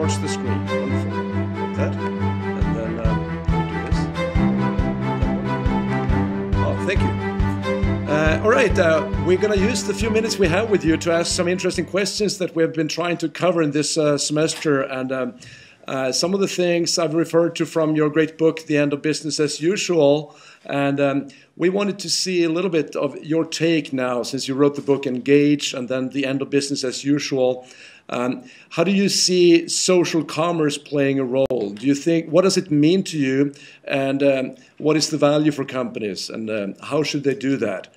watch the screen. Wonderful. That. And then do this. Oh, thank you. All right, we're going to use the few minutes we have with you to ask some interesting questions that we have been trying to cover in this semester. And some of the things I've referred to from your great book, The End of Business as Usual. And we wanted to see a little bit of your take now, since you wrote the book Engage and then The End of Business as Usual. How do you see social commerce playing a role? Do you think, what does it mean to you? And what is the value for companies? And how should they do that?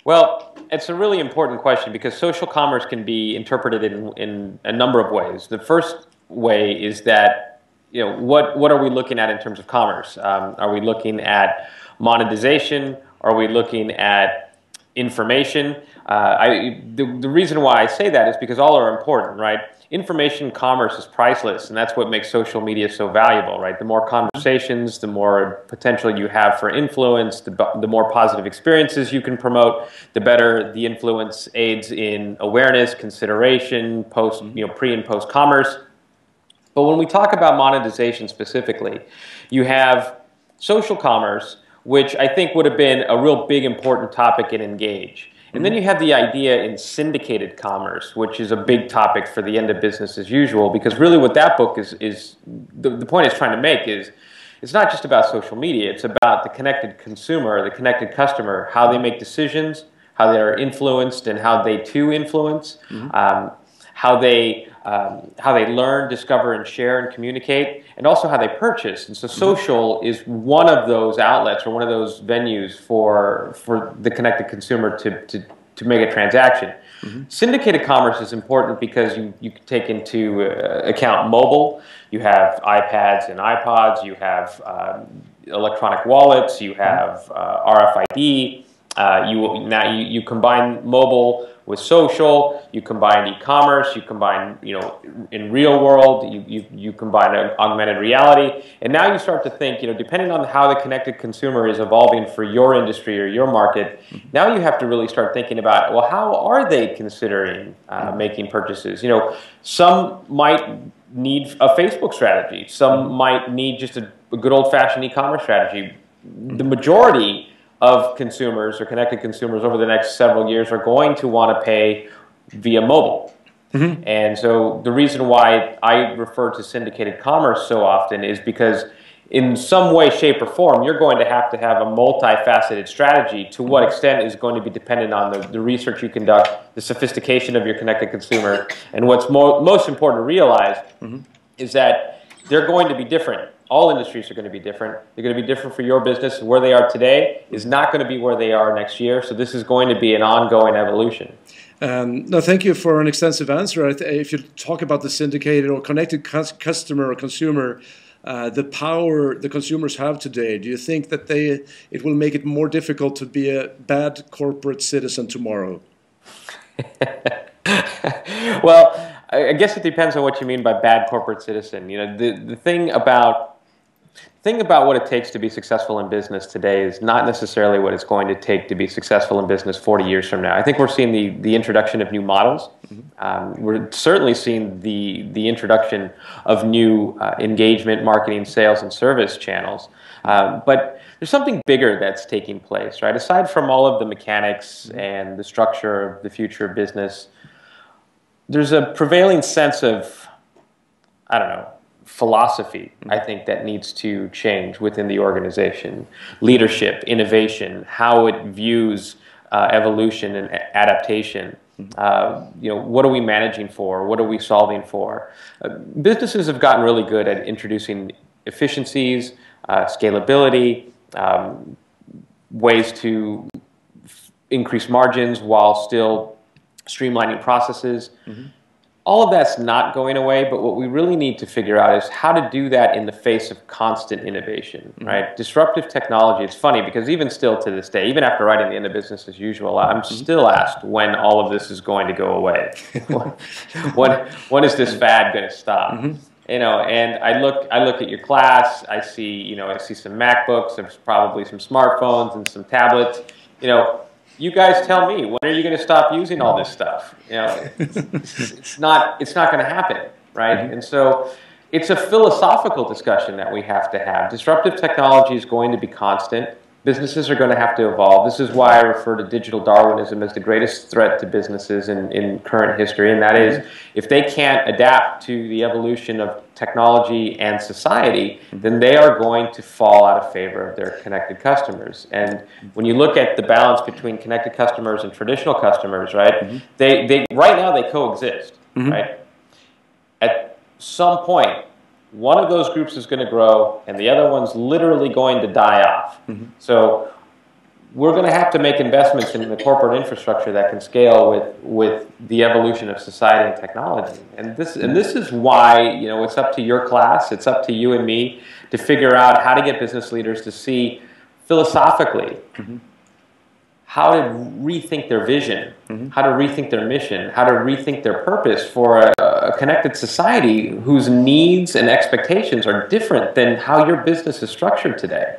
Well, it's a really important question because social commerce can be interpreted in a number of ways. The first way is that, what are we looking at in terms of commerce? Are we looking at monetization? Are we looking at information? The reason why I say that is because all are important, right? Information commerce is priceless, and that's what makes social media so valuable, right? The more conversations, the more potential you have for influence, the more positive experiences you can promote, the better the influence aids in awareness, consideration, pre and post commerce. But when we talk about monetization specifically, you have social commerce, which I think would have been a real big important topic in Engage. And then you have the idea in syndicated commerce, which is a big topic for the End of Business as Usual, because really what that book is the point it's trying to make is it's not just about social media, it's about the connected consumer, the connected customer, how they make decisions, how they are influenced and how they too influence, how they learn, discover, and share and communicate, and also how they purchase. And so social is one of those outlets or one of those venues for the connected consumer to make a transaction. Syndicated commerce is important because you can take into account mobile. You have iPads and iPods. You have electronic wallets. You have RFID. You combine mobile with social, you combine e-commerce, you combine, in real world, you combine augmented reality, and now you start to think, depending on how the connected consumer is evolving for your industry or your market, now you have to really start thinking about, well, how are they considering making purchases? Some might need a Facebook strategy, some might need just a good old-fashioned e-commerce strategy. The majority of consumers or connected consumers over the next several years are going to want to pay via mobile. And so the reason why I refer to syndicated commerce so often is because in some way, shape, or form, you're going to have a multifaceted strategy. To what extent is going to be dependent on the research you conduct, the sophistication of your connected consumer, and what's most important to realize is that they're going to be different. All industries are going to be different. They're going to be different for your business. Where they are today is not going to be where they are next year. So this is going to be an ongoing evolution. No, thank you for an extensive answer. If you talk about the syndicated or connected customer or consumer, the power the consumers have today, do you think that it will make it more difficult to be a bad corporate citizen tomorrow? Well, I guess it depends on what you mean by bad corporate citizen. The thing about what it takes to be successful in business today is not necessarily what it's going to take to be successful in business 40 years from now. I think we're seeing the introduction of new models. We're certainly seeing the introduction of new engagement, marketing, sales, and service channels. But there's something bigger that's taking place, right? Aside from all of the mechanics and the structure of the future of business, there's a prevailing sense of, philosophy, I think, that needs to change within the organization. Leadership, innovation, how it views evolution and adaptation. What are we managing for? What are we solving for? Businesses have gotten really good at introducing efficiencies, scalability, ways to increase margins while still streamlining processes. All of that's not going away, but what we really need to figure out is how to do that in the face of constant innovation, right? Disruptive technology, it's funny because even still to this day, even after writing The End of Business as Usual, I'm still asked when all of this is going to go away. when is this fad going to stop? And I look at your class, I see some MacBooks, there's probably some smartphones and some tablets, you guys tell me, when are you going to stop using all this stuff? It's not going to happen. right? And so it's a philosophical discussion that we have to have. Disruptive technology is going to be constant. Businesses are going to have to evolve. This is why I refer to digital Darwinism as the greatest threat to businesses in current history, and that is if they can't adapt to the evolution of technology and society, then they are going to fall out of favor of their connected customers. And when you look at the balance between connected customers and traditional customers, right, they right now they coexist, right? At some point, one of those groups is going to grow, and the other one's literally going to die off. So we're going to have to make investments in the corporate infrastructure that can scale with the evolution of society and technology. And this is why, you know, it's up to your class, it's up to you and me to figure out how to get business leaders to see philosophically how to rethink their vision, how to rethink their mission, how to rethink their purpose for a connected society whose needs and expectations are different than how your business is structured today.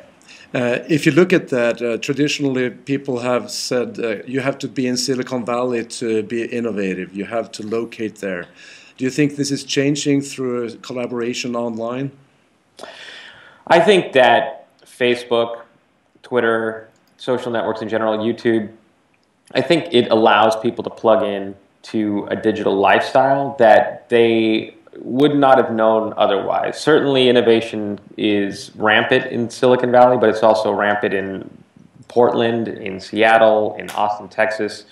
If you look at that, traditionally people have said you have to be in Silicon Valley to be innovative. You have to locate there. Do you think this is changing through collaboration online? I think that Facebook, Twitter, social networks in general, YouTube, I think it allows people to plug in to a digital lifestyle that they would not have known otherwise. Certainly innovation is rampant in Silicon Valley, but it's also rampant in Portland, in Seattle, in Austin, Texas,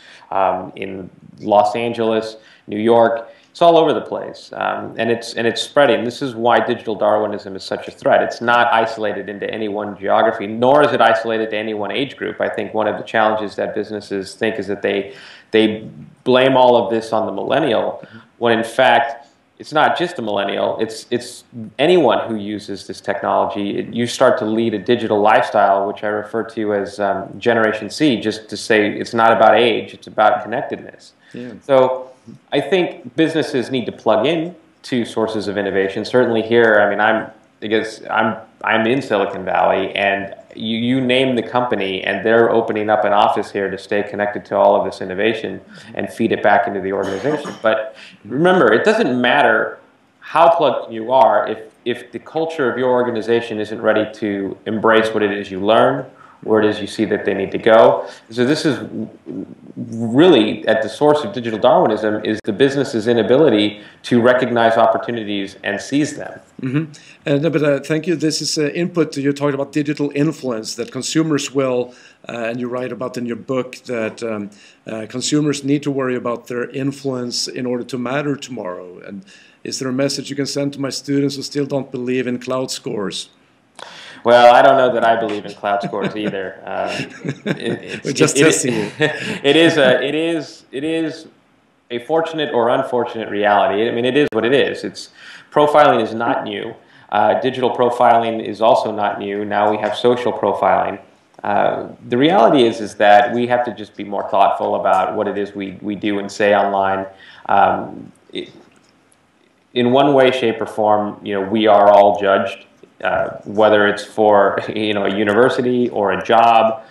in Los Angeles, New York. It's all over the place, and it's spreading. This is why digital Darwinism is such a threat. It's not isolated into any one geography, nor is it isolated to any one age group. I think one of the challenges that businesses think is that they blame all of this on the millennial, when in fact it's not just a millennial. It's anyone who uses this technology. You start to lead a digital lifestyle, which I refer to as Generation C, just to say it's not about age, it's about connectedness. Yeah. So I think businesses need to plug in to sources of innovation. Certainly here, I mean, I'm in Silicon Valley, and you name the company, and they're opening up an office here to stay connected to all of this innovation and feed it back into the organization. But remember, it doesn't matter how plugged you are if the culture of your organization isn't ready to embrace what it is you learn, where it is you see that they need to go. So this is really at the source of digital Darwinism, is the business's inability to recognize opportunities and seize them. Thank you. This is input. You talked about digital influence, that consumers will, and you write about in your book that consumers need to worry about their influence in order to matter tomorrow. And is there a message you can send to my students who still don't believe in cloud scores? Well, I don't know that I believe in cloud scores either. We're just testing you. It is a fortunate or unfortunate reality. I mean, it is what it is. Profiling is not new. Digital profiling is also not new. Now we have social profiling. The reality is that we have to just be more thoughtful about what it is we do and say online. In one way, shape, or form, you know, we are all judged. Whether it's for a university or a job,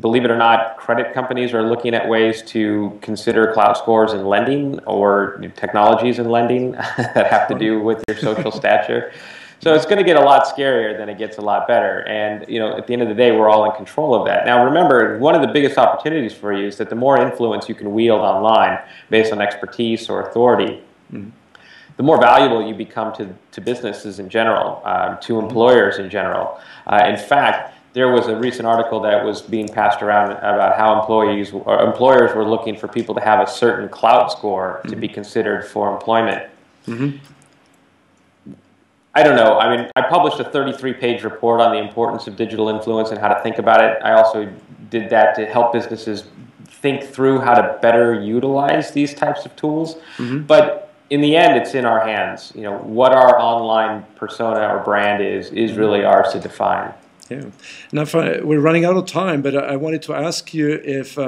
believe it or not, credit companies are looking at ways to consider cloud scores in lending, or technologies in lending that have to do with your social stature. So it's going to get a lot scarier than it gets a lot better. And at the end of the day, we're all in control of that. Now, remember, one of the biggest opportunities for you is that the more influence you can wield online based on expertise or authority, the more valuable you become to businesses in general, to employers in general. In fact, there was a recent article that was being passed around about how employers were looking for people to have a certain clout score to be considered for employment. I don't know. I mean, I published a 33-page report on the importance of digital influence and how to think about it. I also did that to help businesses think through how to better utilize these types of tools. But in the end, it's in our hands. What our online persona or brand is really ours to define. Yeah. Now, we're running out of time, but I wanted to ask you if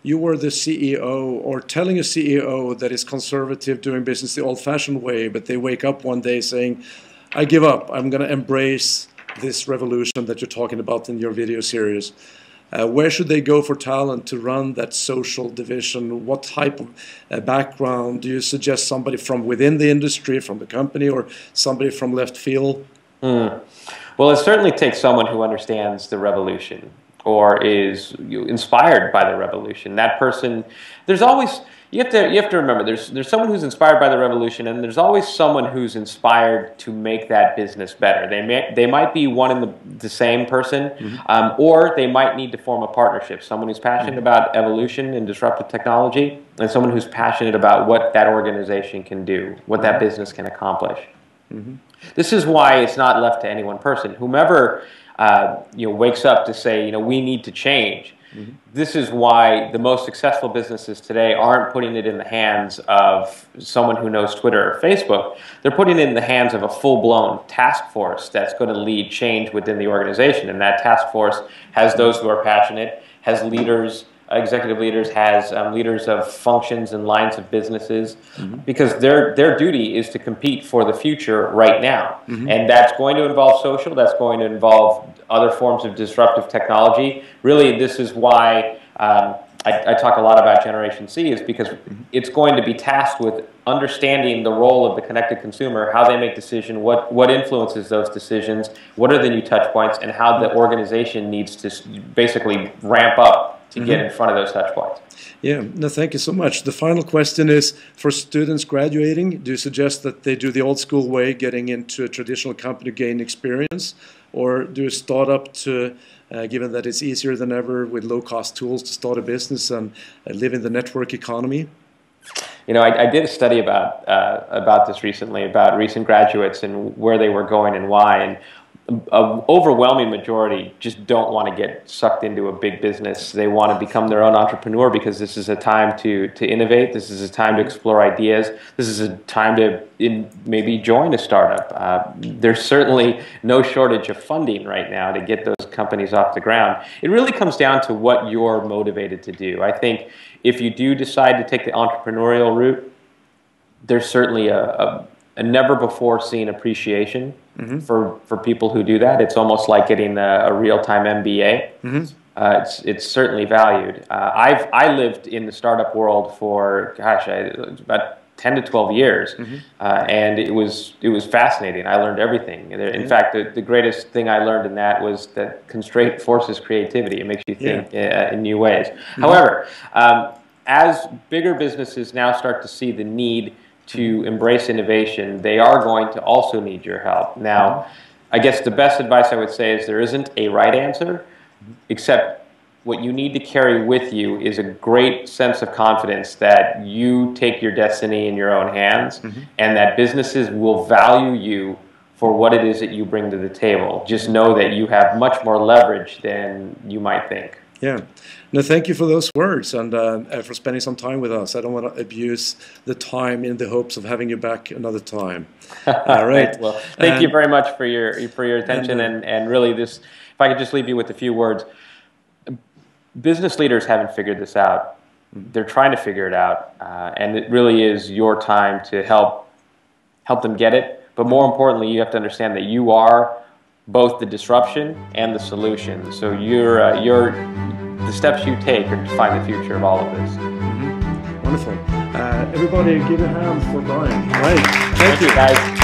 you were the CEO, or telling a CEO that is conservative, doing business the old-fashioned way, but they wake up one day saying, I give up, I'm going to embrace this revolution that you're talking about in your video series. Where should they go for talent to run that social division? What type of background? Do you suggest somebody from within the industry, from the company, or somebody from left field? Well, it certainly takes someone who understands the revolution or is inspired by the revolution. That person, there's always, you have to remember, there's someone who's inspired by the revolution, and there's always someone who's inspired to make that business better. They might be one and the same person, or they might need to form a partnership. Someone who's passionate about evolution and disruptive technology, and someone who's passionate about what that organization can do, what that business can accomplish. This is why it's not left to any one person. Whomever wakes up to say, we need to change. This is why the most successful businesses today aren't putting it in the hands of someone who knows Twitter or Facebook. They're putting it in the hands of a full-blown task force that's going to lead change within the organization. And that task force has those who are passionate, has leaders, executive leaders, has leaders of functions and lines of businesses, because their duty is to compete for the future right now. And that's going to involve social, that's going to involve other forms of disruptive technology. Really, this is why I talk a lot about Generation C, is because it's going to be tasked with understanding the role of the connected consumer, how they make decisions, what influences those decisions, what are the new touch points, and how the organization needs to basically ramp up to get in front of those touch points. Yeah, no, thank you so much. The final question is, for students graduating, do you suggest that they do the old school way, getting into a traditional company to gain experience, or do a startup to, given that it's easier than ever with low-cost tools to start a business and live in the network economy? I did a study about this recently, about recent graduates and where they were going and why. And an overwhelming majority just don't want to get sucked into a big business. They want to become their own entrepreneur because this is a time to innovate. This is a time to explore ideas. This is a time to maybe join a startup. There's certainly no shortage of funding right now to get those companies off the ground. It really comes down to what you're motivated to do. I think if you do decide to take the entrepreneurial route, there's certainly a never-before-seen appreciation for people who do that. It's almost like getting a real-time MBA. It's certainly valued. I lived in the startup world for, about 10 to 12 years, and it was fascinating. I learned everything. In fact, the greatest thing I learned in that was that constraint forces creativity. It makes you think in new ways. However, as bigger businesses now start to see the need to embrace innovation, they are going to also need your help. Now, I guess the best advice I would say is there isn't a right answer, except what you need to carry with you is a great sense of confidence that you take your destiny in your own hands, and that businesses will value you for what it is that you bring to the table. Just know that you have much more leverage than you might think. Yeah. No, thank you for those words and for spending some time with us. I don't want to abuse the time in the hopes of having you back another time. All right. Well, thank you very much for your attention and really this. If I could just leave you with a few words. Business leaders haven't figured this out. They're trying to figure it out, and it really is your time to help them get it. But more importantly, you have to understand that you are both the disruption and the solution. So the steps you take are to define the future of all of this. Wonderful. Everybody give a hand for Brian. Right. Thank you, guys.